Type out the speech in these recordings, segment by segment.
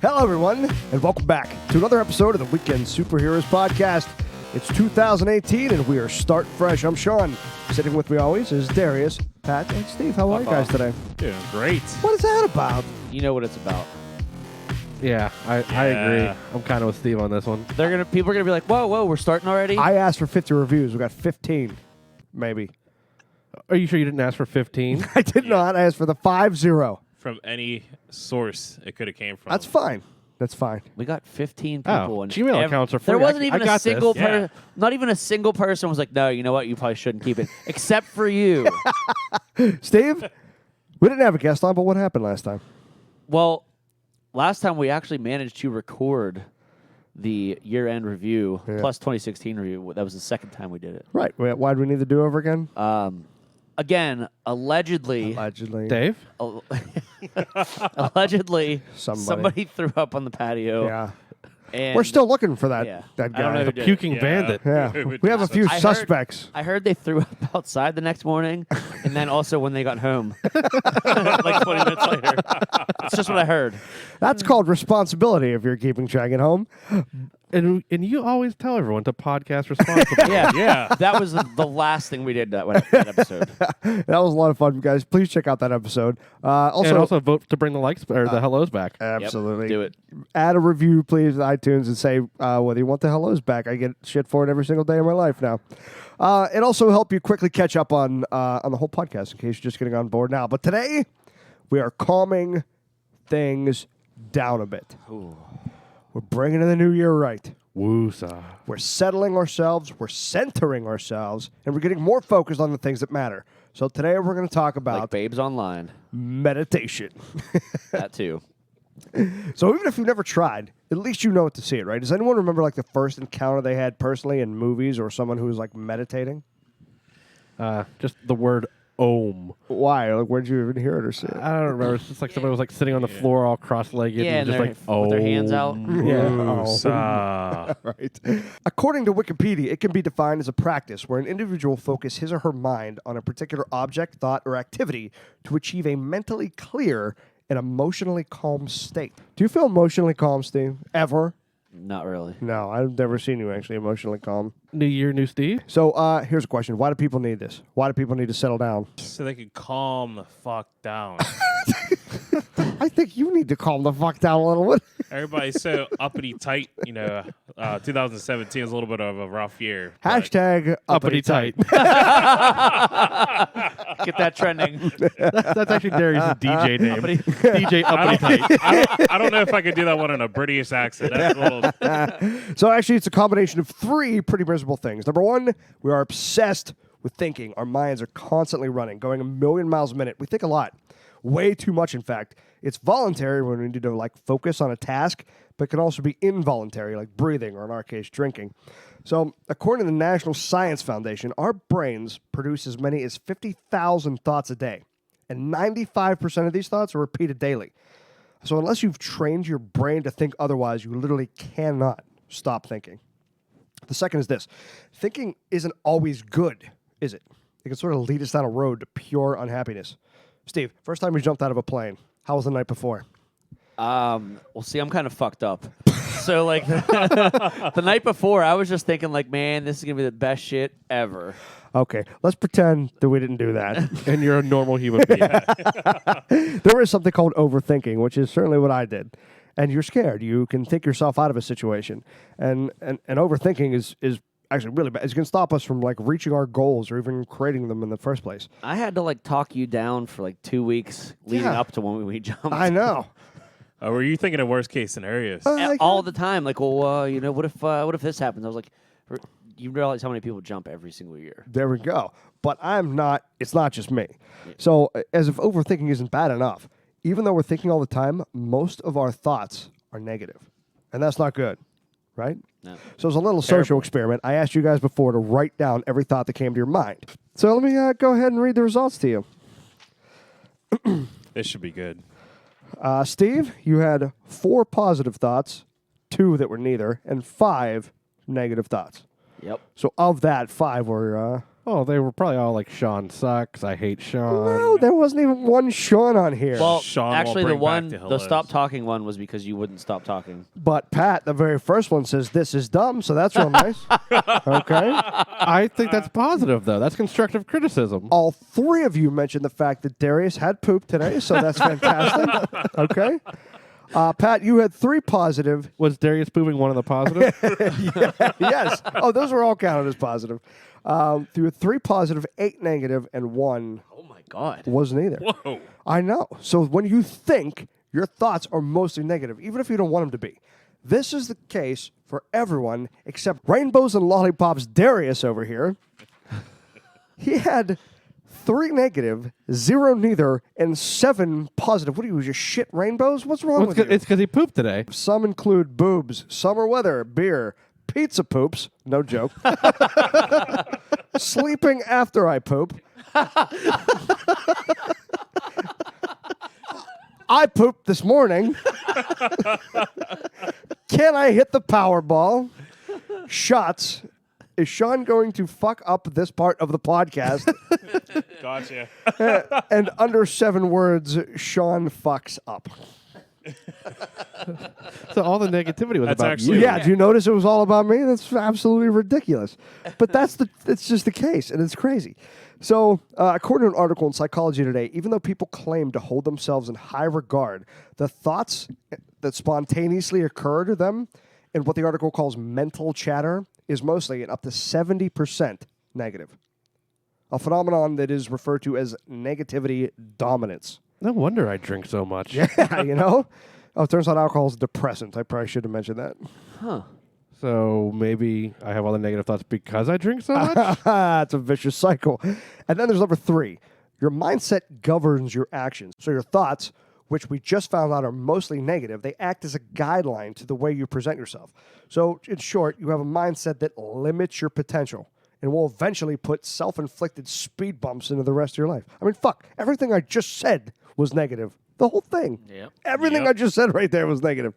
Hello, everyone, and welcome back to another episode of the Weekend Superheroes Podcast. It's 2018, and we are starting fresh. I'm Sean. Sitting with me always is Darius, Pat, and Steve. How are you guys today? Doing great. What is that about? You know what it's about. Yeah, I agree. I'm kind of with Steve on this one. People are gonna be like, whoa, we're starting already. I asked for 50 reviews. We got 15, maybe. Are you sure you didn't ask for 15? I did not. I asked for the 5-0. From any source it could have came from. That's fine. That's fine. We got 15 people. Oh, and Gmail accounts are free. There wasn't I even got a single this. person. Not even a single person was like, no, you know what? You probably shouldn't keep it, except for you. Steve, we didn't have a guest on, but what happened last time? Well, last time we actually managed to record the year-end review plus 2016 review. That was the second time we did it. Right. Why do we need to do over again? Again, allegedly, Dave? allegedly, Somebody. somebody threw up on the patio. Yeah. And We're still looking for that, Yeah. that I don't know guy. who did it. Puking Yeah. bandit. Yeah. We have a few I heard- suspects. I heard they threw up outside the next morning, and then also when they got home, like 20 minutes later. That's just what I heard. That's called responsibility if you're keeping track at home. And you always tell everyone to podcast responsibly. Yeah, Yeah. That was the last thing we did that episode. That was a lot of fun, guys. Please check out that episode. And also vote to bring the likes or the hellos back. Absolutely. Yep, do it. Add a review, please, on iTunes and say whether you want the hellos back. I get shit for it every single day of my life now. It also help you quickly catch up on the whole podcast in case you're just getting on board now. But today, we are calming things down a bit. We're bringing in the new year right. Woosah. We're settling ourselves, we're centering ourselves, and we're getting more focused on the things that matter. So today we're going to talk about Like Babes Online. meditation. That too. So even if you've never tried, at least you know it to see it, right? Does anyone remember like the first encounter they had personally in movies or someone who was like meditating? Just the word Om. Why? Like, where'd you even hear it or see it? I don't remember. It's just like somebody was like sitting on the floor all cross-legged Yeah, and and just like, with their hands out. Yeah. Right. According to Wikipedia, it can be defined as a practice where an individual focuses his or her mind on a particular object, thought, or activity to achieve a mentally clear and emotionally calm state. Do you feel emotionally calm, Steve? Ever? Not really. No, I've never seen you actually emotionally calm. New year, new Steve. So here's a question. Why do people need this? Why do people need to settle down? So they could calm the fuck down. I think you need to calm the fuck down a little bit. Everybody's so uppity tight. 2017 is a little bit of a rough year. but Hashtag Uppity tight. Get that trending. That's actually Darius' DJ name. DJ Uppity tight. I don't know if I could do that one in a British accent. That's a little. So actually, it's a combination of three pretty miserable things. Number one, we are obsessed with thinking. Our minds are constantly running, going a million miles a minute. We think a lot. Way too much, in fact. It's voluntary when we need to like focus on a task, but can also be involuntary, like breathing or in our case, drinking. So according to the National Science Foundation, our brains produce as many as 50,000 thoughts a day. And 95% of these thoughts are repeated daily. So unless you've trained your brain to think otherwise, you literally cannot stop thinking. The second is this. Thinking isn't always good, is it? It can sort of lead us down a road to pure unhappiness. Steve, first time you jumped out of a plane, how was the night before? Well, see, I'm kind of fucked up. So, like, the night before, I was just thinking, like, man, this is going to be the best shit ever. Okay, let's pretend that we didn't do that. And you're a normal human being. There is something called overthinking, which is certainly what I did. And you're scared. You can think yourself out of a situation. And overthinking is actually really bad. It's going to stop us from like reaching our goals or even creating them in the first place. I had to, like, talk you down for, like, 2 weeks leading Yeah. up to when we jumped. I know. Were you thinking of worst case scenarios? All the time. Like, well, what if this happens? I was like, you realize how many people jump every single year. There we go. But it's not just me. So as if overthinking isn't bad enough, even though we're thinking all the time, most of our thoughts are negative. And that's not good, right? No. So as a little social experiment, I asked you guys before to write down every thought that came to your mind. So let me go ahead and read the results to you. This should be good. Steve, you had 4 positive thoughts, 2 that were neither, and 5 negative thoughts. Yep. So of that, 5 were Oh, they were probably all like, Sean sucks. I hate Sean. No, there wasn't even one Sean on here. Well, Sean will actually, the bring back the stop hellos. talking one was because you wouldn't stop talking. but Pat, the very first one, says this is dumb, so that's real nice. Okay. I think that's positive, though. That's constructive criticism. All three of you mentioned the fact that Darius had poop today, so that's fantastic. Okay. Pat, you had 3 positive. Was Darius pooping one of the positive? Yes. Oh, those were all counted as positive. You had 3 positive, 8 negative, and 1 Oh my god! wasn't either. Whoa. I know. So when you think, your thoughts are mostly negative, even if you don't want them to be. This is the case for everyone except Rainbows and Lollipops Darius over here. He had 3 negative, 0 neither, and 7 positive. What do you just shit rainbows? What's wrong with you? It's because he pooped today. Some include boobs, summer weather, beer, pizza poops, no joke, sleeping after I poop. I pooped this morning. Can I hit the Powerball? Shots. Is Sean going to fuck up this part of the podcast? Gotcha. And under 7 words, Sean fucks up. So all the negativity was That's about actually- you. Yeah, do you notice it was all about me? That's absolutely ridiculous. But it's just the case, and it's crazy. So, according to an article in Psychology Today, even though people claim to hold themselves in high regard, the thoughts that spontaneously occur to them in what the article calls mental chatter is mostly and up to 70% negative. A phenomenon that is referred to as negativity dominance. No wonder I drink so much. Yeah, you know? Oh, it turns out alcohol is a depressant. I probably should have mentioned that. Huh? So maybe I have all the negative thoughts because I drink so much? It's a vicious cycle. And then there's number 3. Your mindset governs your actions. So your thoughts, which we just found out are mostly negative, they act as a guideline to the way you present yourself. So in short, you have a mindset that limits your potential and will eventually put self-inflicted speed bumps into the rest of your life. I mean, fuck, everything I just said was negative. The whole thing. Yep. Everything Yep. I just said right there was negative.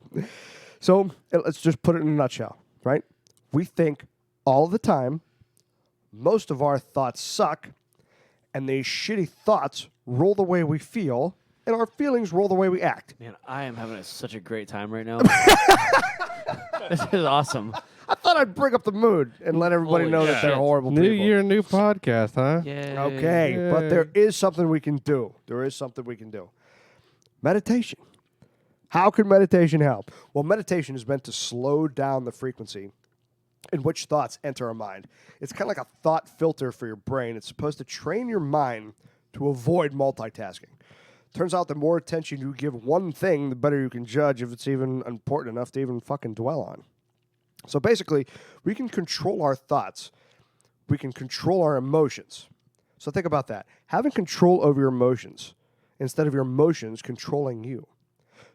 So let's just put it in a nutshell, right? We think all the time. Most of our thoughts suck, and these shitty thoughts roll the way we feel, and our feelings roll the way we act. Man, I am having such a great time right now. This is awesome. I thought I'd bring up the mood and let everybody Holy know that they're shit. horrible New people. year, new podcast, huh? Yay. Okay, but there is something we can do. There is something we can do. Meditation. How can meditation help? Well, meditation is meant to slow down the frequency in which thoughts enter our mind. It's kind of like a thought filter for your brain. It's supposed to train your mind to avoid multitasking. Turns out the more attention you give one thing, the better you can judge if it's even important enough to even fucking dwell on. So basically, we can control our thoughts. We can control our emotions. So think about that. Having control over your emotions instead of your emotions controlling you.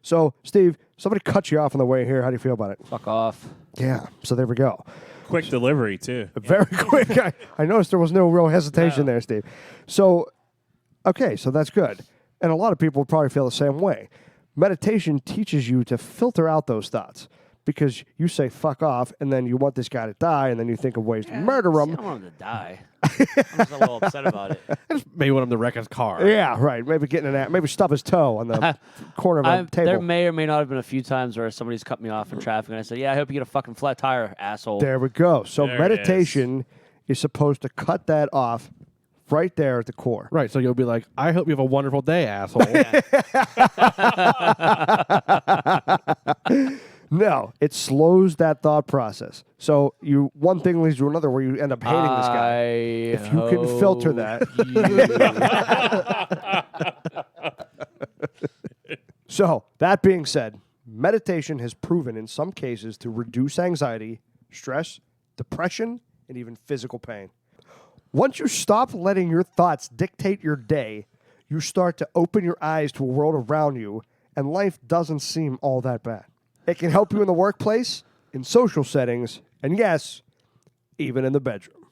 So, Steve, somebody cut you off on the way here. How do you feel about it? Fuck off. Yeah, so there we go. Quick delivery, too. Very quick. I noticed there was no real hesitation there, Steve. So, okay, so that's good. And a lot of people probably feel the same way. Meditation teaches you to filter out those thoughts because you say fuck off and then you want this guy to die and then you think of ways to murder See, I him. don't want him to die. I'm just a little upset about it. I just maybe want him to wreck his car. Yeah, right. Maybe getting maybe stub his toe on the corner of a table. There may or may not have been a few times where somebody's cut me off in traffic and I said, yeah, I hope you get a fucking flat tire, asshole. There we go. So There it meditation is supposed to cut that off right there at the core. Right, so you'll be like, I hope you have a wonderful day, asshole. No, it slows that thought process. So one thing leads to another where you end up hating this guy. If you can filter that. So, that being said, meditation has proven in some cases to reduce anxiety, stress, depression, and even physical pain. Once you stop letting your thoughts dictate your day, you start to open your eyes to a world around you, and life doesn't seem all that bad. It can help you in the workplace, in social settings, and yes, even in the bedroom.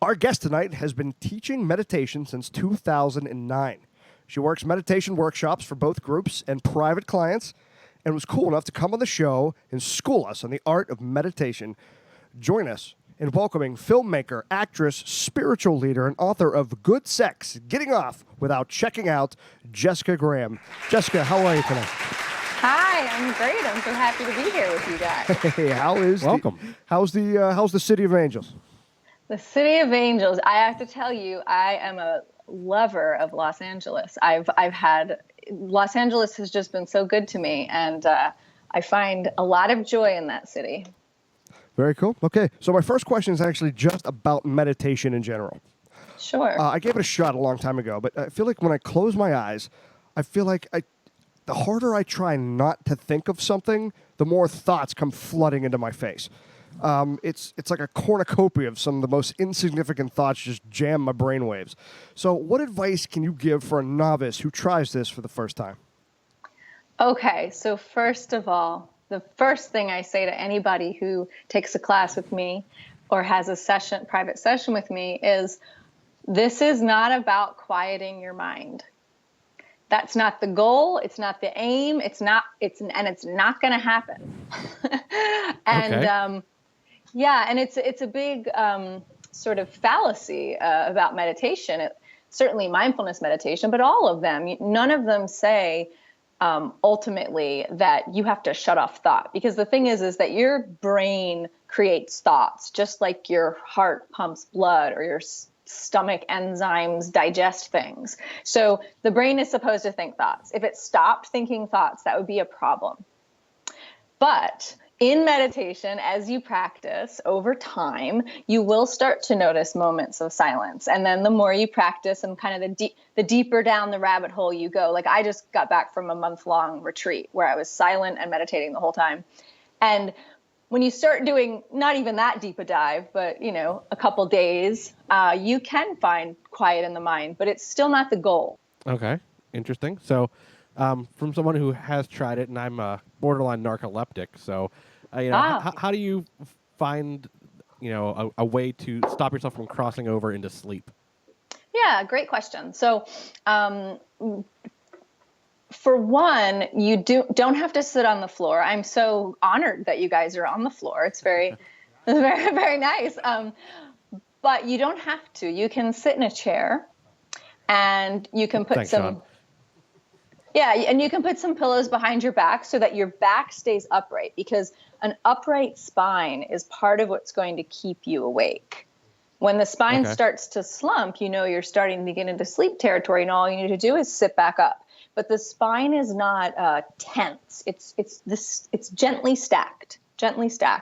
Our guest tonight has been teaching meditation since 2009. She works meditation workshops for both groups and private clients and was cool enough to come on the show and school us on the art of meditation. Join us in welcoming filmmaker, actress, spiritual leader, and author of Good Sex, Getting Off Without Checking Out, Jessica Graham. Jessica, how are you tonight? Hi, I'm great. I'm so happy to be here with you guys. Hey, how's the City of Angels? The City of Angels. I have to tell you, I am a lover of Los Angeles. Los Angeles has just been so good to me, and I find a lot of joy in that city. Very cool. Okay, so my first question is actually just about meditation in general. Sure. I gave it a shot a long time ago, but I feel like when I close my eyes, I feel like the harder I try not to think of something, the more thoughts come flooding into my face. It's like a cornucopia of some of the most insignificant thoughts just jam my brainwaves. So what advice can you give for a novice who tries this for the first time? Okay, so first of all, the first thing I say to anybody who takes a class with me or has a private session with me is, this is not about quieting your mind. That's not the goal. It's not the aim. It's not going to happen. And Okay. and it's a big sort of fallacy about meditation. Certainly mindfulness meditation, but all of them. None of them say ultimately that you have to shut off thought, because the thing is that your brain creates thoughts, just like your heart pumps blood or your stomach enzymes digest things. So the brain is supposed to think thoughts. If it stopped thinking thoughts, that would be a problem. But in meditation, as you practice over time, you will start to notice moments of silence. And then the more you practice and kind of the deeper down the rabbit hole you go, like I just got back from a month-long retreat where I was silent and meditating the whole time. And when you start doing not even that deep a dive, but, a couple days, you can find quiet in the mind, but it's still not the goal. Okay. Interesting. So, from someone who has tried it, and I'm a borderline narcoleptic, so, how do you find, a way to stop yourself from crossing over into sleep? Yeah, great question. So, for one, you don't have to sit on the floor. I'm so honored that you guys are on the floor. It's very, very, very nice. But you don't have to. You can sit in a chair, and you can put Thanks, Sean. and you can put some pillows behind your back so that your back stays upright, because an upright spine is part of what's going to keep you awake. When the spine starts to slump, you're starting to get into sleep territory, and all you need to do is sit back up. But the spine is not tense. It's gently stacked.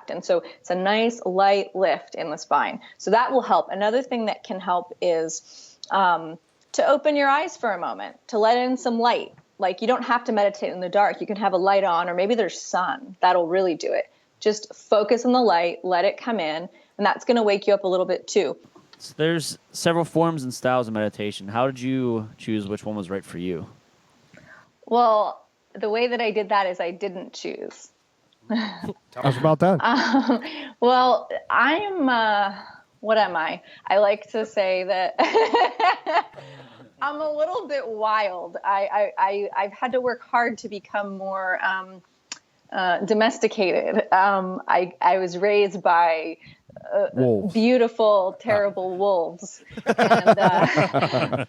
And so it's a nice light lift in the spine. So that will help. Another thing that can help is to open your eyes for a moment, to let in some light. Like, you don't have to meditate in the dark. You can have a light on, or maybe there's sun. That'll really do it. Just focus on the light, let it come in, and that's going to wake you up a little bit too. So there's several forms and styles of meditation. How did you choose which one was right for you? Well, the way that I did that is I didn't choose. Tell us about that. Well, what am I? I like to say that I'm a little bit wild. I've had to work hard to become more domesticated. I was raised by beautiful, terrible wolves, and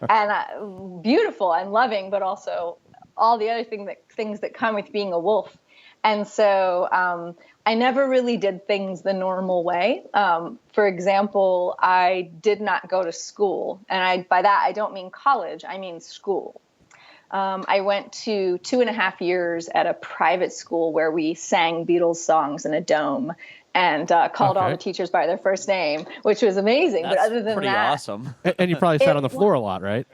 beautiful and loving, but also all the other things that come with being a wolf. And so I never really did things the normal way. For example, I did not go to school. And by that, I don't mean college, I mean school. I went to 2.5 years at a private school where we sang Beatles songs in a dome and called all the teachers by their first name, which was amazing. That's but other than pretty that, awesome. And you probably sat on the floor a lot, right?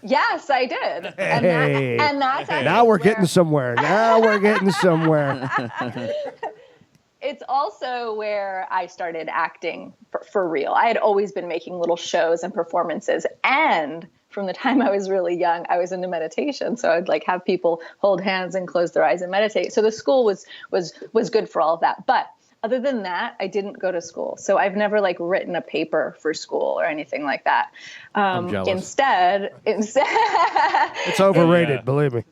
Yes, I did. Hey. And that's Now we're getting somewhere. It's also where I started acting for real. I had always been making little shows and performances, and from the time I was really young, I was into meditation. So I'd have people hold hands and close their eyes and meditate. So the school was good for all of that. But other than that, I didn't go to school. So I've never written a paper for school or anything like that. I'm jealous. Instead, It's overrated, believe me.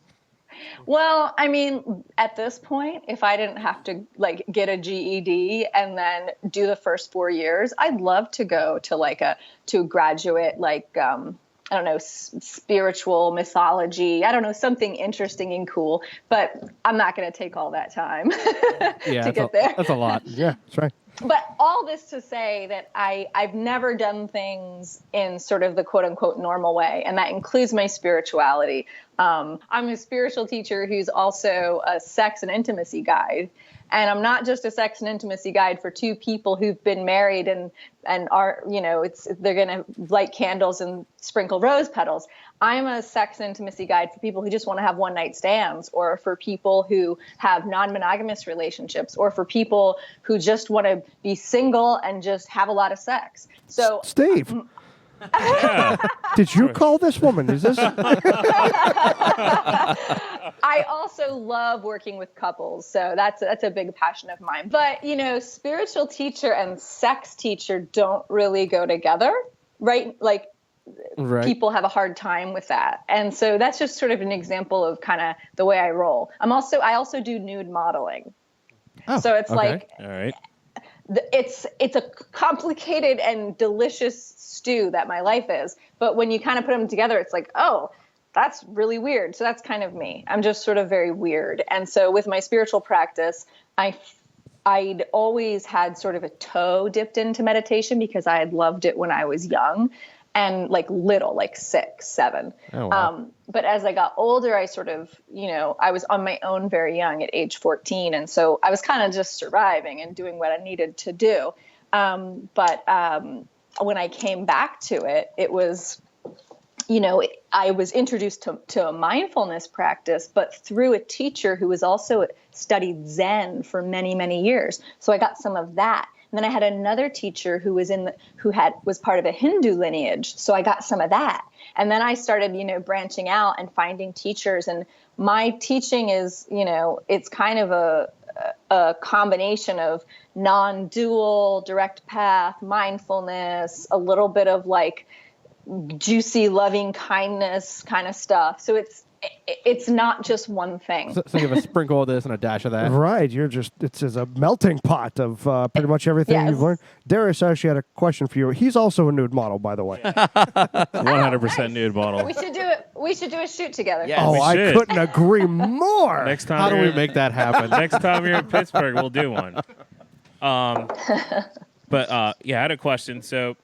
Well, I mean, at this point, if I didn't have to like get a GED and then do the first 4 years, I'd love to go to to a graduate, I don't know, spiritual mythology. I don't know, something interesting and cool, but I'm not going to take all that time to get there. That's a lot. Yeah, that's right. But all this to say that I've never done things in sort of the quote unquote normal way. And that includes my spirituality. I'm a spiritual teacher who's also a sex and intimacy guide. And I'm not just a sex and intimacy guide for two people who've been married and are, they're going to light candles and sprinkle rose petals. I'm a sex and intimacy guide for people who just want to have one night stands, or for people who have non-monogamous relationships, or for people who just want to be single and just have a lot of sex. So Steve, Yeah. did you call this woman? Is this? I also love working with couples, so that's a big passion of mine. But, spiritual teacher and sex teacher don't really go together, right? Like, Right. people have a hard time with that. And so that's just sort of an example of kind of the way I roll. I also do nude modeling. Oh, So it's okay. like, All right. it's a complicated and delicious stew that my life is. But when you kind of put them together, it's like, oh, that's really weird. So that's kind of me. I'm just sort of very weird. And so with my spiritual practice, I'd always had sort of a toe dipped into meditation because I had loved it when I was young and like 6, 7. Oh, wow. But as I got older, I sort of, I was on my own very young at age 14. And so I was kind of just surviving and doing what I needed to do. But when I came back to it, it was, I was introduced to a mindfulness practice, but through a teacher who was also studied Zen for many, many years. So I got some of that. And then I had another teacher who was was part of a Hindu lineage. So I got some of that. And then I started, branching out and finding teachers. And my teaching is, it's kind of a combination of non-dual, direct path, mindfulness, a little bit of like juicy, loving kindness kind of stuff. So it's not just one thing. So you have a sprinkle of this and a dash of that. Right, it's a melting pot of pretty much everything Yes. you've learned. Darius actually had a question for you. He's also a nude model, by the way. 100% nude bottle. We should do it. We should do a shoot together. Yeah. Oh, we I should. couldn't agree more. Next time How do you're we in- make that happen? Next time you're in Pittsburgh, we'll do one. But I had a question. So,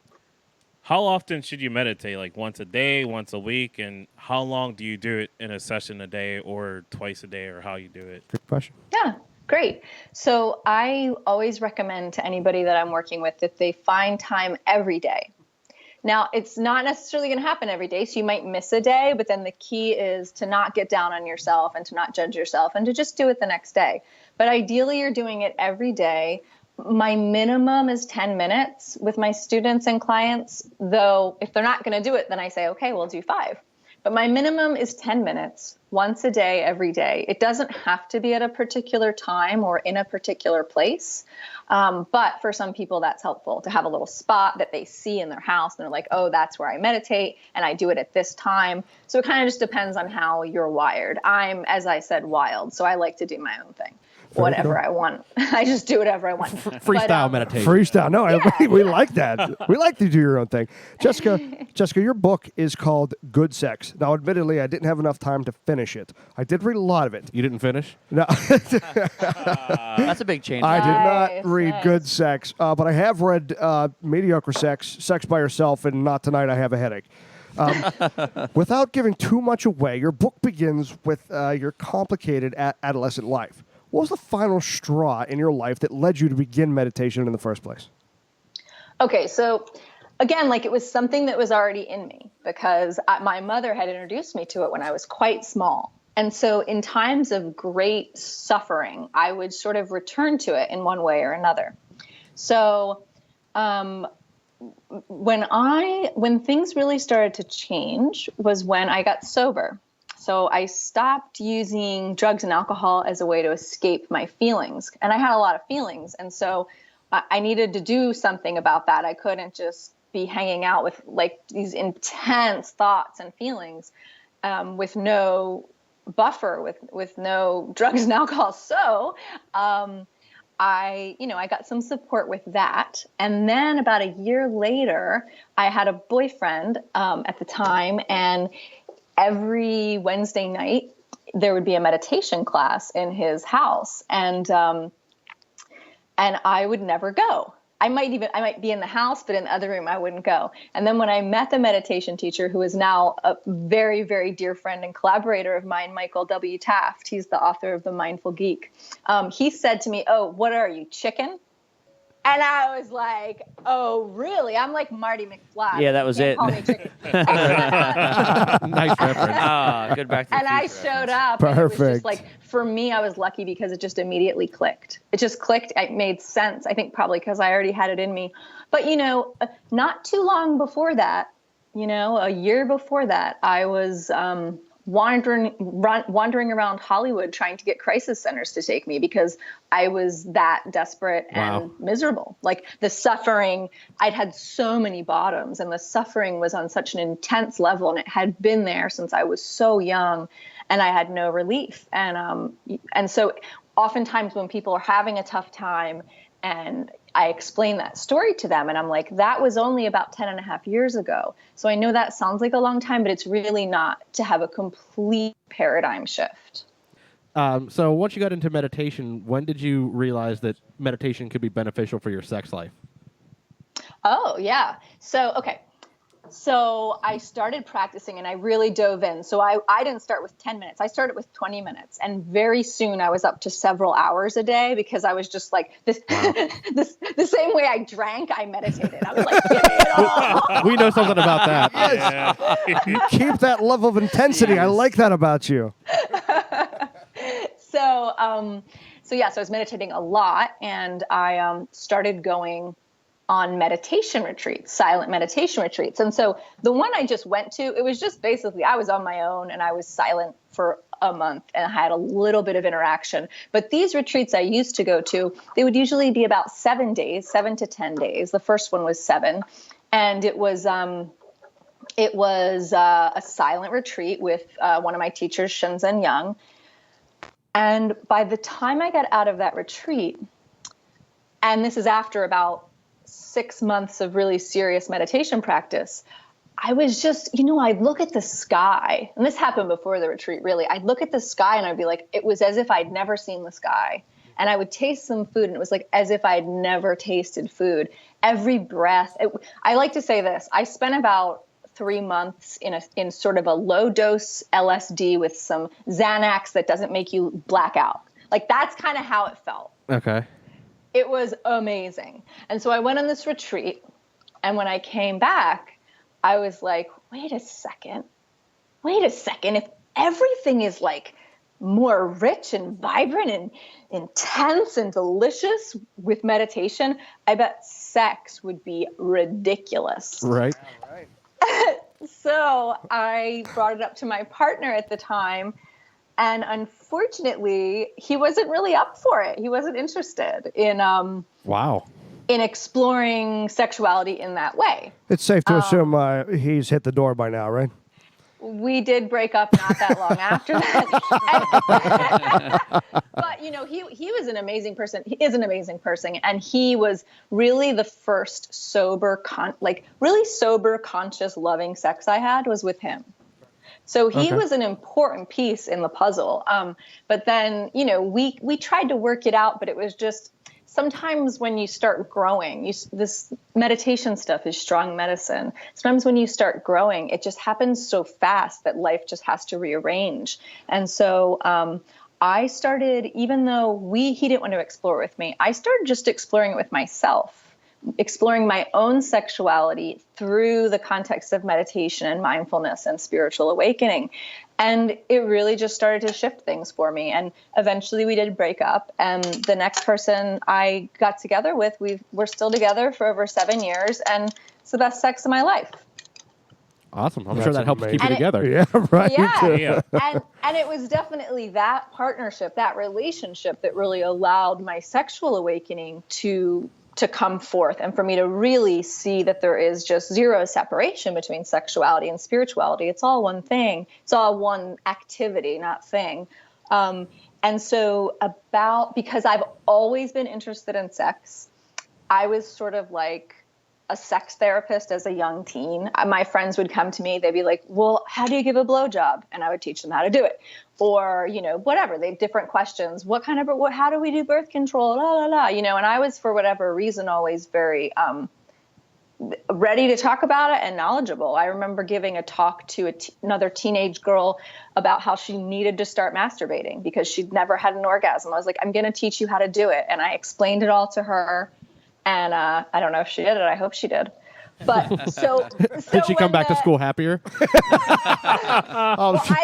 how often should you meditate? Like once a day, once a week, and how long do you do it in a session a day, or twice a day, or how you do it? Good question. Yeah, great. So I always recommend to anybody that I'm working with that they find time every day. Now, it's not necessarily going to happen every day, so you might miss a day, but then the key is to not get down on yourself and to not judge yourself and to just do it the next day. But ideally, you're doing it every day. My minimum is 10 minutes with my students and clients, though if they're not going to do it, then I say, okay, we'll do 5. But my minimum is 10 minutes once a day, every day. It doesn't have to be at a particular time or in a particular place. But for some people, that's helpful to have a little spot that they see in their house. And they're like, oh, that's where I meditate and I do it at this time. So it kind of just depends on how you're wired. I'm, as I said, wild. So I like to do my own thing. Whatever I want. I just do whatever I want. Freestyle meditation. Freestyle. No, we like that. We like to do your own thing. Jessica, your book is called Good Sex. Now, admittedly, I didn't have enough time to finish it. I did read a lot of it. You didn't finish? No, That's a big change. I did Nice, not read nice. Good Sex, but I have read Mediocre Sex, Sex by Yourself, and Not Tonight, I Have a Headache. Without giving too much away, your book begins with your complicated adolescent life. What was the final straw in your life that led you to begin meditation in the first place? Okay, so again, it was something that was already in me because my mother had introduced me to it when I was quite small. And so in times of great suffering, I would sort of return to it in one way or another. So when things really started to change was when I got sober. So I stopped using drugs and alcohol as a way to escape my feelings. And I had a lot of feelings. And so I needed to do something about that. I couldn't just be hanging out with these intense thoughts and feelings with no buffer with no drugs and alcohol. So I got some support with that. And then about a year later, I had a boyfriend at the time, and every Wednesday night there would be a meditation class in his house, and I would never go. I might be in the house, but in the other room I wouldn't go. And then when I met the meditation teacher, who is now a very, very dear friend and collaborator of mine, Michael W. Taft, he's the author of The Mindful Geek. He said to me, "Oh, what are you, chicken?" And I was like, "Oh, really?" I'm like Marty McFly. Yeah, that was it. Call me chicken. Nice reference. Good Back to the And I Future showed reference. up. And it was Perfect. just like, for me, I was lucky because it just immediately clicked. It just clicked. It made sense. I think probably because I already had it in me. But, not too long before that, a year before that, I was wandering around Hollywood trying to get crisis centers to take me because I was that desperate and miserable. Like the suffering, I'd had so many bottoms, and the suffering was on such an intense level, and it had been there since I was so young, and I had no relief. And so oftentimes when people are having a tough time and I explain that story to them, and I'm like, that was only about 10 and a half years ago. So I know that sounds like a long time, but it's really not, to have a complete paradigm shift. So once you got into meditation, when did you realize that meditation could be beneficial for your sex life? Oh, yeah. So I started practicing and I really dove in. So I didn't start with 10 minutes. I started with 20 minutes. And very soon I was up to several hours a day because I was just like, this, the same way I drank, I meditated. I was like, give me it all. We know something about that. Yeah. You keep that level of intensity. I like that about you. So I was meditating a lot, and I started going on meditation retreats, silent meditation retreats. And so the one I just went to, it was just basically, I was on my own and I was silent for a month and I had a little bit of interaction. But these retreats I used to go to, they would usually be about 7 days, 7 to 10 days. The first one was 7. And it was a silent retreat with one of my teachers, Shenzhen Yang. And by the time I got out of that retreat, and this is after about 6 months of really serious meditation practice, I was just, I'd look at the sky, and this happened before the retreat, really. I'd look at the sky and I'd be like, it was as if I'd never seen the sky. And I would taste some food, and it was like as if I'd never tasted food. Every breath. I like to say this. I spent about 3 months in sort of a low dose LSD with some Xanax that doesn't make you black out. Like that's kind of how it felt. Okay. It was amazing. And so I went on this retreat, and when I came back, I was like, wait a second. If everything is like more rich and vibrant and intense and delicious with meditation, I bet sex would be ridiculous. Right. So I brought it up to my partner at the time, and unfortunately, he wasn't really up for it. He wasn't interested in in exploring sexuality in that way. It's safe to assume he's hit the door by now, right? We did break up not that long after that. But, he was an amazing person. He is an amazing person. And he was really the first really sober, conscious, loving sex I had was with him. So he was an important piece in the puzzle. But then, we tried to work it out, but it was just sometimes when you start growing, this meditation stuff is strong medicine. Sometimes when you start growing, it just happens so fast that life just has to rearrange. And so I started, even though he didn't want to explore with me, I started just exploring it with myself. Exploring my own sexuality through the context of meditation and mindfulness and spiritual awakening. And it really just started to shift things for me. And eventually we did break up. And the next person I got together with, we're still together for over 7 years. And it's the best sex of my life. Awesome. I'm sure that helps keep you together. Yeah, right. Yeah. And it was definitely that partnership, that relationship that really allowed my sexual awakening to to come forth and for me to really see that there is just zero separation between sexuality and spirituality. It's all one thing. It's all one activity, not thing. And so because I've always been interested in sex, I was sort of like a sex therapist as a young teen. My friends would come to me. They'd be like, well, how do you give a blowjob? And I would teach them how to do it. Or, whatever. They have different questions. How do we do birth control? La, la, la. And I was, for whatever reason, always very ready to talk about it and knowledgeable. I remember giving a talk to another teenage girl about how she needed to start masturbating because she'd never had an orgasm. I was like, I'm going to teach you how to do it. And I explained it all to her. And I don't know if she did it. I hope she did. But so did she come back to school happier?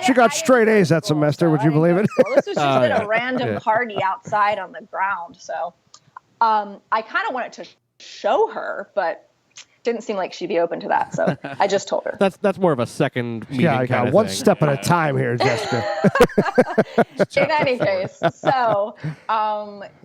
She got straight A's that semester. Would you believe it? This was just at a random party outside on the ground. So I kind of wanted to show her, but didn't seem like she'd be open to that. So I just told her. That's more of a second meeting. Yeah, I got one thing. step at a time here, Jessica. In any case, so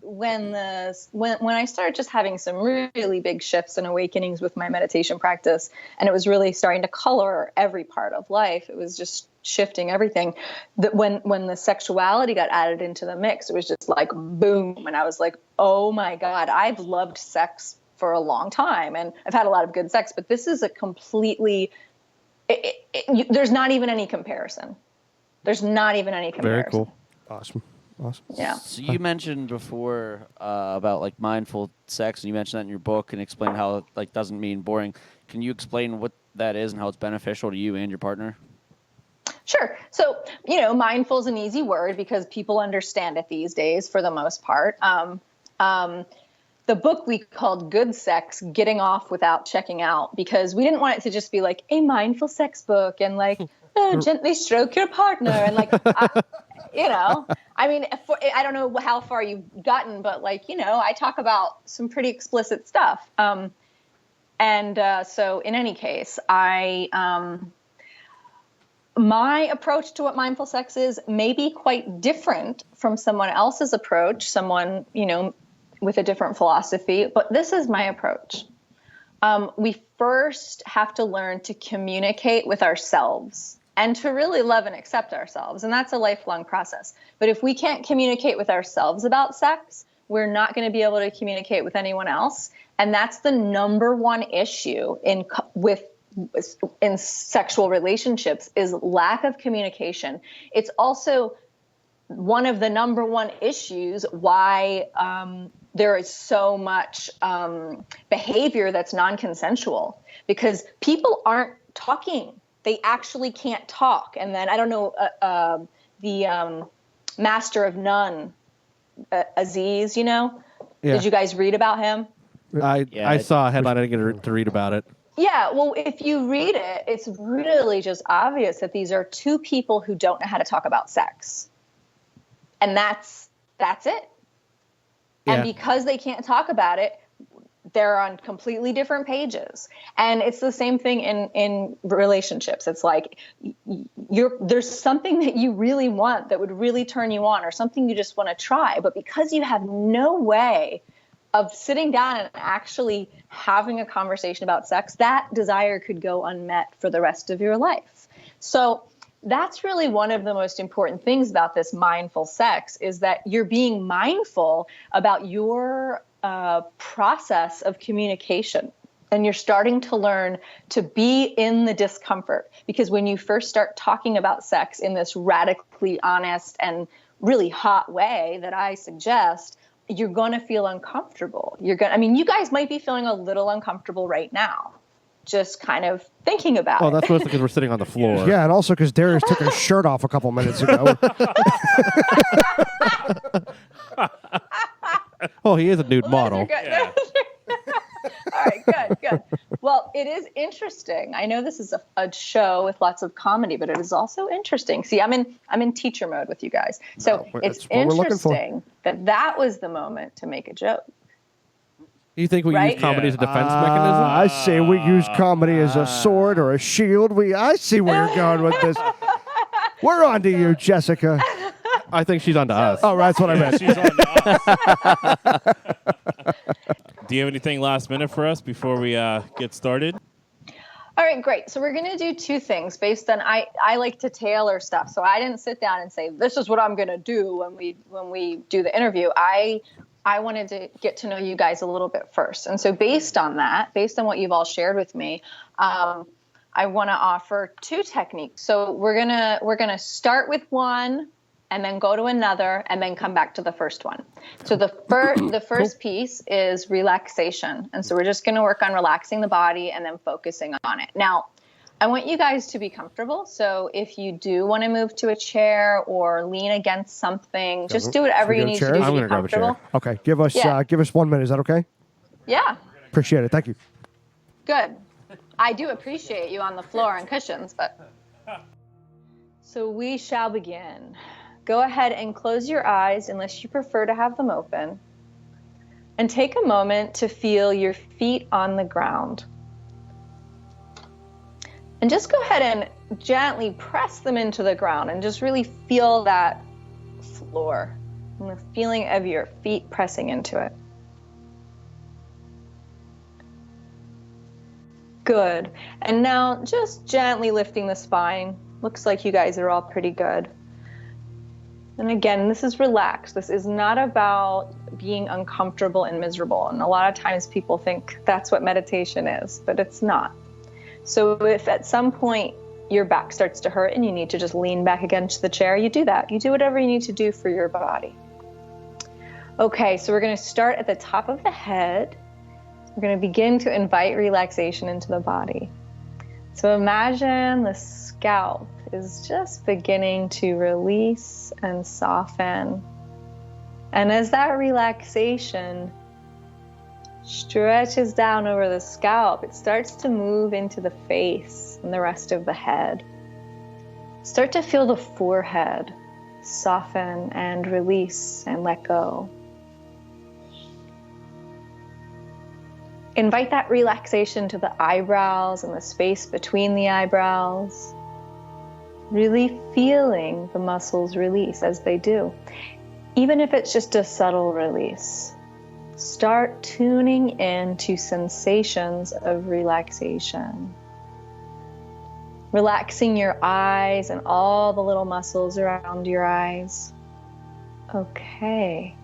when I started just having some really big shifts and awakenings with my meditation practice, and it was really starting to color every part of life, it was just shifting everything. That when the sexuality got added into the mix, it was just like boom, and I was like, oh my God, I've loved sex for a long time, and I've had a lot of good sex, but this is a completely. There's not even any comparison. There's not even any comparison. Very cool. Awesome. Yeah. So you mentioned before about like mindful sex, and you mentioned that in your book and explained how it like doesn't mean boring. Can you explain what that is and how it's beneficial to you and your partner? Sure. So, mindful is an easy word because people understand it these days for the most part. The book we called Good Sex, Getting Off Without Checking Out, because we didn't want it to just be like a mindful sex book and like, gently stroke your partner. And like, I don't know how far you've gotten, but like, I talk about some pretty explicit stuff. So in any case, my approach to what mindful sex is may be quite different from someone else's approach, someone, with a different philosophy, but this is my approach. We first have to learn to communicate with ourselves and to really love and accept ourselves. And that's a lifelong process. But if we can't communicate with ourselves about sex, we're not going to be able to communicate with anyone else. And that's the number one issue in sexual relationships is lack of communication. It's also one of the number one issues why there is so much behavior that's non-consensual, because people aren't talking. They actually can't talk. And then I don't know, the Master of None, Aziz, Yeah. Did you guys read about him? I saw a headline. I didn't get to read about it. Yeah, well, if you read it, it's really just obvious that these are two people who don't know how to talk about sex. And that's it. Yeah. And because they can't talk about it, they're on completely different pages. And it's the same thing in relationships. It's like there's something that you really want that would really turn you on, or something you just want to try. But because you have no way of sitting down and actually having a conversation about sex, that desire could go unmet for the rest of your life. So that's really one of the most important things about this mindful sex, is that you're being mindful about your process of communication. And you're starting to learn to be in the discomfort, because when you first start talking about sex in this radically honest and really hot way that I suggest, you're going to feel uncomfortable. You guys might be feeling a little uncomfortable right now, just kind of thinking about it. Oh, that's mostly because we're sitting on the floor. Yeah, and also because Darius took his shirt off a couple minutes ago. Oh, he is a nude model. Yeah. All right, good. Well, it is interesting. I know this is a show with lots of comedy, but it is also interesting. See, I'm in teacher mode with you guys. So it's what we're looking for. interesting that was the moment to make a joke. You think we Right? use comedy as a defense I mechanism? say we use comedy as a sword or a shield. I see where you're going with this. We're on to you, Jessica. I think she's on to us. Oh, that's what I meant. She's on the do you have anything last minute for us before we get started? All right, great. So we're going to do two things based on I like to tailor stuff. So I didn't sit down and say this is what I'm going to do when we do the interview. I wanted to get to know you guys a little bit first. And so based on what you've all shared with me, I want to offer two techniques. So we're going to start with one and then go to another and then come back to the first one. So the first piece is relaxation. And so we're just going to work on relaxing the body and then focusing on it. Now, I want you guys to be comfortable. So if you do want to move to a chair or lean against something, just do whatever you need to do to I'm be gonna grab a chair. comfortable. Okay, give us 1 minute. Is that okay? Yeah, Appreciate it. Thank you. good. I do appreciate you on the floor and cushions, but. So we shall begin. Go ahead and close your eyes unless you prefer to have them open. And take a moment to feel your feet on the ground. And just go ahead and gently press them into the ground and just really feel that floor and the feeling of your feet pressing into it. Good. And now just gently lifting the spine. Looks like you guys are all pretty good. And again, this is relaxed. This is not about being uncomfortable and miserable. And a lot of times people think that's what meditation is, but it's not. So if at some point your back starts to hurt and you need to just lean back against the chair, you do that. You do whatever you need to do for your body. Okay, so we're going to start at the top of the head. We're going to begin to invite relaxation into the body. So imagine the scalp is just beginning to release and soften. And as that relaxation stretches down over the scalp, it starts to move into the face and the rest of the head. Start to feel the forehead soften and release and let go. Invite that relaxation to the eyebrows and the space between the eyebrows. Really feeling the muscles release as they do. Even if it's just a subtle release. Start tuning in to sensations of relaxation. Relaxing your eyes and all the little muscles around your eyes. Okay.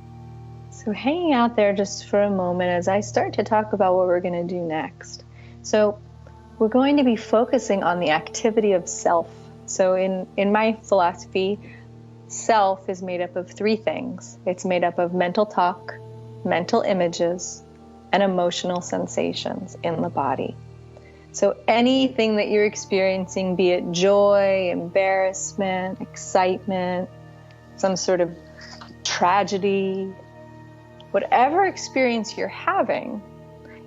So hanging out there just for a moment as I start to talk about what we're going to do next. So we're going to be focusing on the activity of self. So in my philosophy, self is made up of three things. It's made up of mental talk, mental images, and emotional sensations in the body. So anything that you're experiencing, be it joy, embarrassment, excitement, some sort of tragedy, whatever experience you're having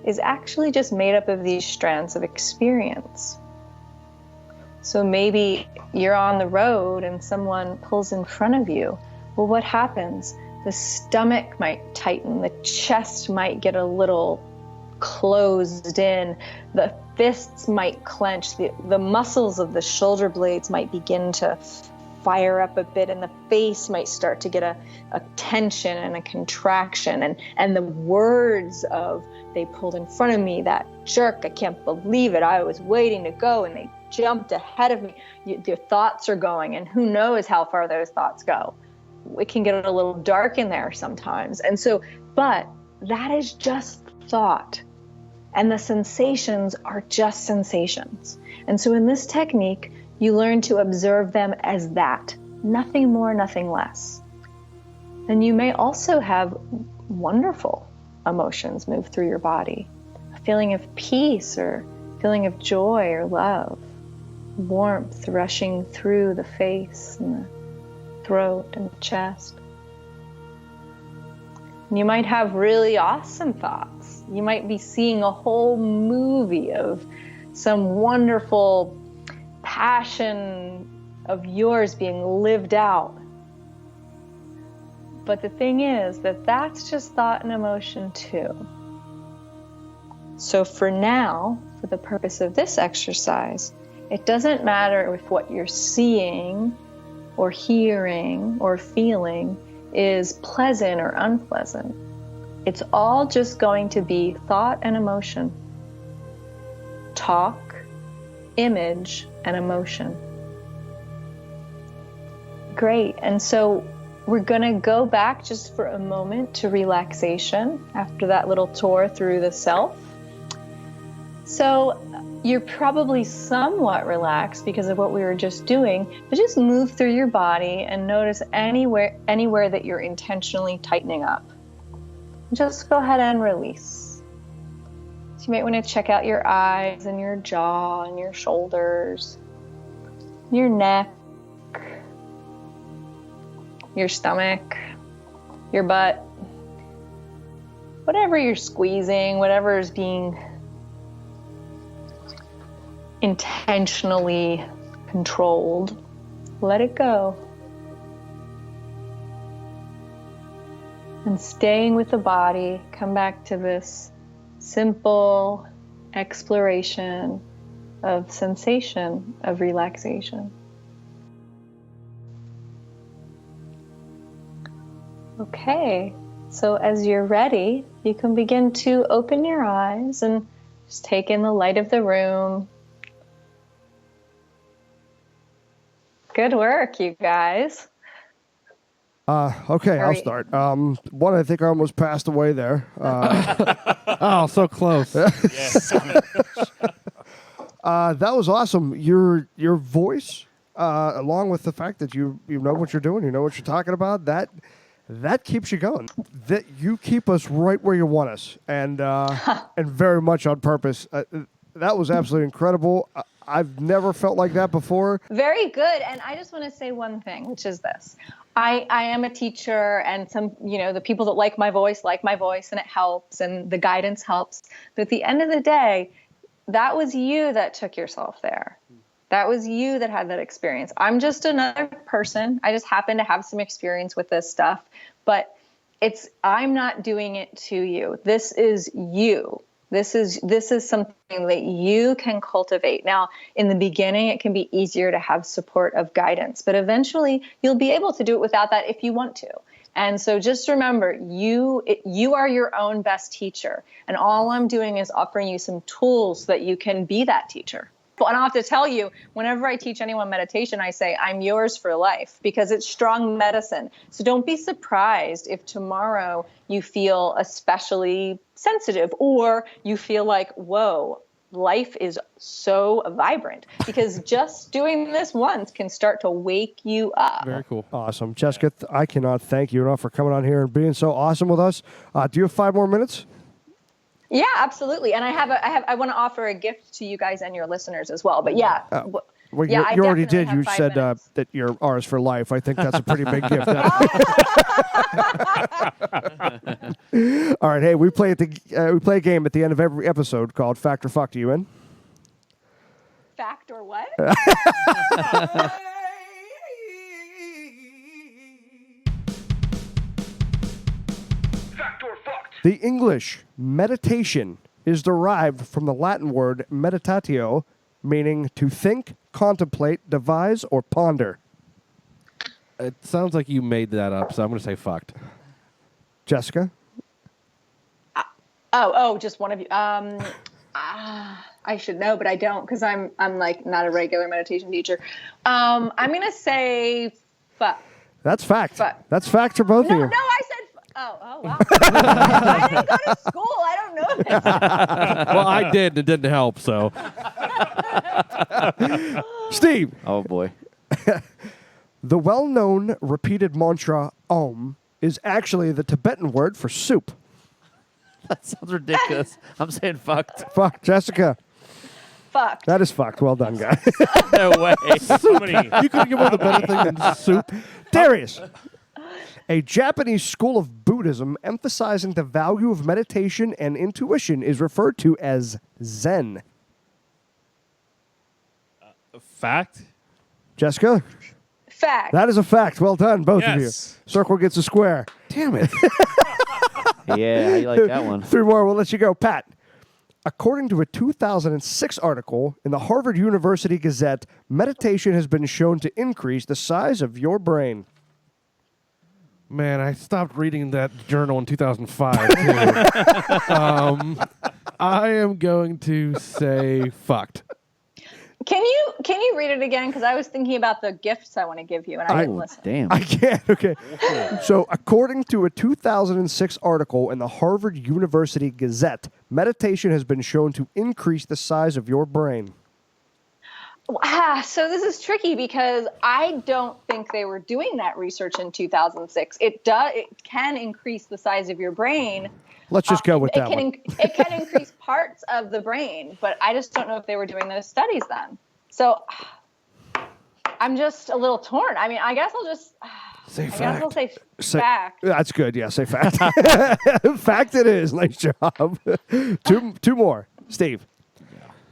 is actually just made up of these strands of experience. So maybe you're on the road and someone pulls in front of you. Well, what happens? The stomach might tighten, the chest might get a little closed in, the fists might clench, the muscles of the shoulder blades might begin to fire up a bit, and the face might start to get a tension and a contraction, and the words of "they pulled in front of me, that jerk, I can't believe it, I was waiting to go and they jumped ahead of me," your thoughts are going, and who knows how far those thoughts go. It can get a little dark in there sometimes. And so, but that is just thought, and the sensations are just sensations. And so in this technique, you learn to observe them as that, nothing more, nothing less. And you may also have wonderful emotions move through your body, a feeling of peace or feeling of joy or love, warmth rushing through the face and the throat and the chest. And you might have really awesome thoughts. You might be seeing a whole movie of some wonderful passion of yours being lived out. But the thing is that that's just thought and emotion too. So for now, for the purpose of this exercise, it doesn't matter if what you're seeing or hearing or feeling is pleasant or unpleasant. It's all just going to be thought and emotion. Talk, image, and emotion. Great. And so we're going to go back just for a moment to relaxation after that little tour through the self. So you're probably somewhat relaxed because of what we were just doing, but just move through your body and notice anywhere that you're intentionally tightening up. Just go ahead and release. So you might want to check out your eyes and your jaw and your shoulders, your neck, your stomach, your butt, whatever you're squeezing, whatever is being intentionally controlled, let it go. And staying with the body, come back to this simple exploration of sensation, of relaxation. Okay, so as you're ready, you can begin to open your eyes and just take in the light of the room. Good work, you guys. Okay, I'll start. One, I think I almost passed away there. Oh, so close. That was awesome. Your voice, along with the fact that you know what you're doing, you know what you're talking about, that keeps you going. That you keep us right where you want us, and very much on purpose. That was absolutely incredible. I've never felt like that before. Very good. And I just want to say one thing, which is this. I am a teacher, and some, the people that like my voice, and it helps, and the guidance helps. But at the end of the day, that was you that took yourself there. That was you that had that experience. I'm just another person. I just happen to have some experience with this stuff, but I'm not doing it to you. This is you. This is something that you can cultivate. Now, in the beginning, it can be easier to have support of guidance, but eventually you'll be able to do it without that if you want to. And so just remember, you are your own best teacher. And all I'm doing is offering you some tools so that you can be that teacher. And I'll have to tell you, whenever I teach anyone meditation, I say, I'm yours for life, because it's strong medicine. So don't be surprised if tomorrow you feel especially sensitive, or you feel like, whoa, life is so vibrant, because just doing this once can start to wake you up. Very cool. Awesome. Jessica, I cannot thank you enough for coming on here and being so awesome with us. Do you have 5 more minutes? Yeah, absolutely. And I want to offer a gift to you guys and your listeners as well. But yeah. Well, yeah, you already did. have You 5 said minutes. that you're ours for life. I think that's a pretty big gift. All right. Hey, we play a game at the end of every episode called Fact or Fuck. Are you in? Fact or what? The English meditation is derived from the Latin word meditatio, meaning to think, contemplate, devise, or ponder. It sounds like you made that up, so I'm going to say fucked. Jessica? Just one of you. I should know, but I don't, because I'm like not a regular meditation teacher. I'm gonna say fuck. That's fact. Fuck. That's fact for both of you. No, I said. Oh, wow. I didn't go to school. I don't know this. Well, I did, and it didn't help, so. Steve. Oh, boy. The well-known repeated mantra Om is actually the Tibetan word for soup. That sounds ridiculous. I'm saying fucked. Fuck, Jessica. Fuck. That is fucked. Well done, guys. No way. Somebody, You couldn't give up a better thing than soup. Darius. A Japanese school of Buddhism emphasizing the value of meditation and intuition is referred to as Zen. fact? Jessica? Fact. That is a fact. Well done, both of you. Yes. Circle gets a square. Damn it. Yeah, how you like that one? 3 more. We'll let you go. Pat. According to a 2006 article in the Harvard University Gazette, meditation has been shown to increase the size of your brain. Man, I stopped reading that journal in 2005. Too. I am going to say fucked. Can you read it again? Because I was thinking about the gifts I want to give you, and I didn't listen. Damn. I can't. Okay. So, according to a 2006 article in the Harvard University Gazette, meditation has been shown to increase the size of your brain. So this is tricky because I don't think they were doing that research in 2006. It can increase the size of your brain. Let's just go with that one. It can increase parts of the brain, but I just don't know if they were doing those studies then. So I'm just a little torn. I mean, I guess I'll just I'll say fact. That's good. Yeah, say fact. Fact it is. Nice job. Two more. Steve.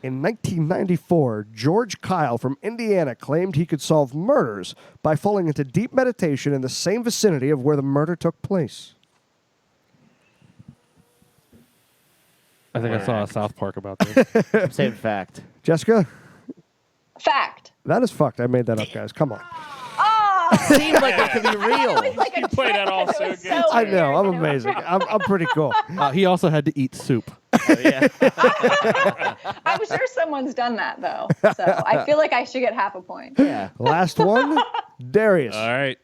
In 1994, George Kyle from Indiana claimed he could solve murders by falling into deep meditation in the same vicinity of where the murder took place. I think I saw a South Park about this. I'm saying fact. Jessica? Fact. That is fucked. I made that up, guys. Come on. Seemed like it could be real. You played that all so good. I know. I'm amazing. I'm pretty cool. He also had to eat soup. Yeah. I'm sure someone's done that though. So I feel like I should get half a point. Yeah. Last one. Darius. All right.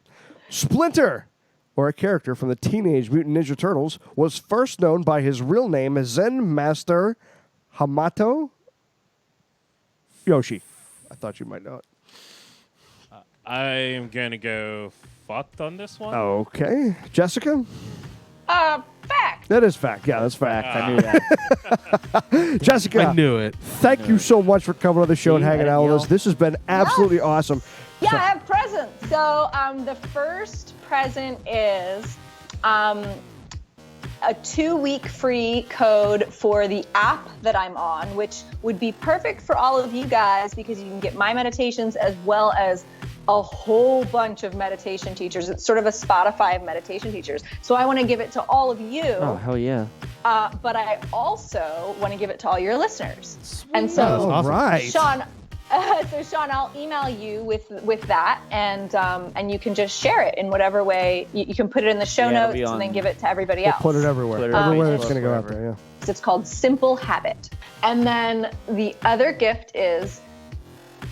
Splinter, or a character from the Teenage Mutant Ninja Turtles, was first known by his real name as Zen Master Hamato Yoshi. I thought you might know it. I am going to go fucked on this one. Okay. Jessica? Fact. That is fact. Yeah, that's fact. Fact. I knew that. Jessica, I knew it. thank you so much for coming on the show and See, hanging I out with didn't us. This has been absolutely awesome. Yeah, I have presents. So the first present is a 2-week free code for the app that I'm on, which would be perfect for all of you guys because you can get my meditations as well as a whole bunch of meditation teachers. It's sort of a Spotify of meditation teachers. So I want to give it to all of you. Oh, hell yeah. But I also want to give it to all your listeners. And so, All right. Sean, I'll email you with that, and you can just share it in whatever way. You can put it in the show Yeah, it'll notes be and then on- give it to everybody We'll else. put it everywhere. Twitter, Everywhere Facebook, that's going to go out there, wherever. yeah. It's called Simple Habit. And then the other gift is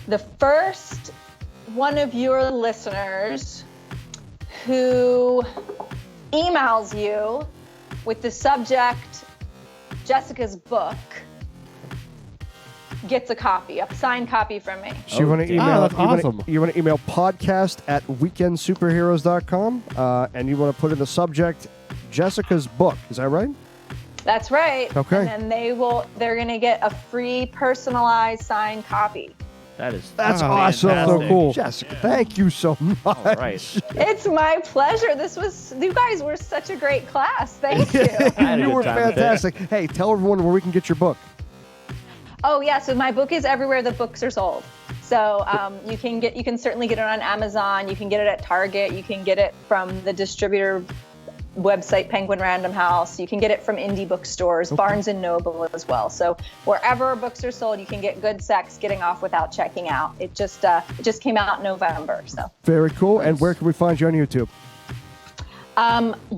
the first one of your listeners who emails you with the subject Jessica's book gets a copy, a signed copy from me. So you want to damn. email? that's awesome. You want to email podcast@weekendsuperheroes.com, and you want to put in the subject Jessica's book. Is that right? That's right. Okay. And then they're going to get a free personalized signed copy. That is That's Oh, awesome. So fantastic. cool, Jessica. Thank you so much. All right. It's my pleasure. You guys were such a great class. Thank you. I had a You good were time with it. fantastic. Hey, tell everyone where we can get your book. Oh yeah, so my book is everywhere the books are sold. So you can certainly get it on Amazon. You can get it at Target. You can get it from the distributor website, Penguin Random House. You can get it from indie bookstores, Barnes and Noble as well. So wherever books are sold, you can get Good Sex, Getting Off Without Checking Out. It just came out in November. So Very cool. And where can we find you on YouTube?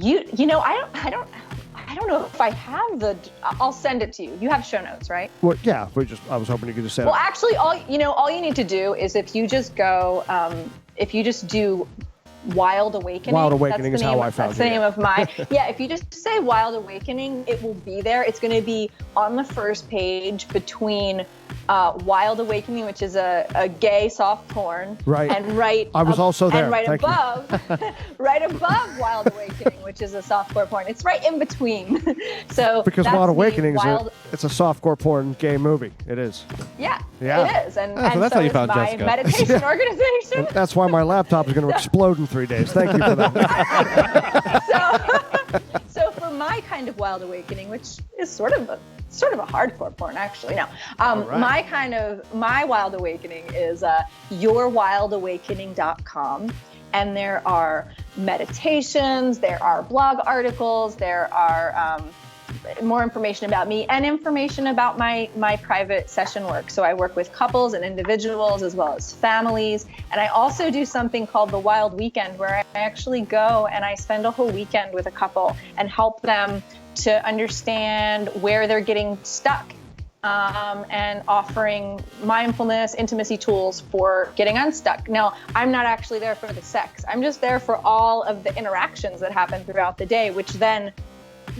you know I don't know if I have I'll send it to you. You have show notes, right? Well, yeah. I was hoping you could just say Well, it. actually, all you need to do is if you just go, if you just do Wild Awakening. Wild Awakening that's is the how name, I found That's the you. name of my. Yeah, if you just say Wild Awakening, it will be there. It's going to be on the first page between Wild Awakening, which is a gay soft porn, Right. and right. I was also there. And right Thank you. above, right above Wild Awakening, which is a softcore porn. It's right in between. So Because that's Wild the Awakening Wild, it's a softcore porn gay movie. It is. Yeah, Yeah. it is, and, so and that's so how you is found my Jessica. meditation organization. And that's why my laptop is going to explode in 3 days. Thank you for that. So for my kind of Wild Awakening, which is sort of a hardcore porn, actually. No, my Wild Awakening is yourwildawakening.com, and there are meditations, there are blog articles, there are more information about me and information about my private session work. So I work with couples and individuals as well as families. And I also do something called the Wild Weekend, where I actually go and I spend a whole weekend with a couple and help them to understand where they're getting stuck, and offering mindfulness, intimacy tools for getting unstuck. Now, I'm not actually there for the sex. I'm just there for all of the interactions that happen throughout the day, which then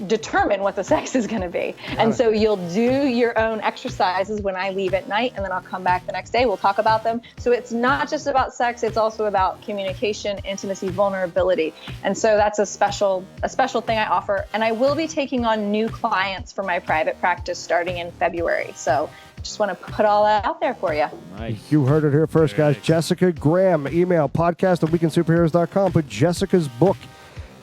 determine what the sex is going to be. And so you'll do your own exercises when I leave at night, and then I'll come back the next day. We'll talk about them. So it's not just about sex. It's also about communication, intimacy, vulnerability. And so that's a special thing I offer. And I will be taking on new clients for my private practice starting in February. So just want to put all that out there for you. Nice. You heard it here first, guys. Nice. Jessica Graham, email podcast@weekendsuperheroes.com. Put Jessica's book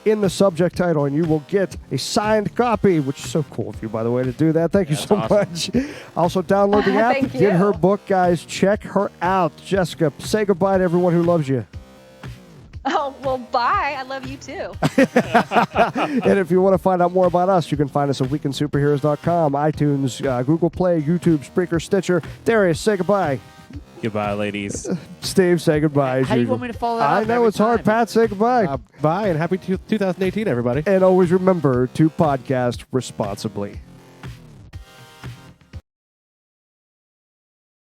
in the subject title, and you will get a signed copy, which is so cool of you, by the way, to do that. Thank you so much. Also, download the app. Thank Get you. her book, guys. Check her out. Jessica, say goodbye to everyone who loves you. Oh, well, bye. I love you too. And if you want to find out more about us, you can find us at weekendsuperheroes.com, iTunes, Google Play, YouTube, Spreaker, Stitcher. Darius, say goodbye. Goodbye, ladies. Steve, say goodbye. as How do you usual. want me to follow that I up know every it's hard. time? Pat, say goodbye. Bye and happy 2018, everybody. And always remember to podcast responsibly.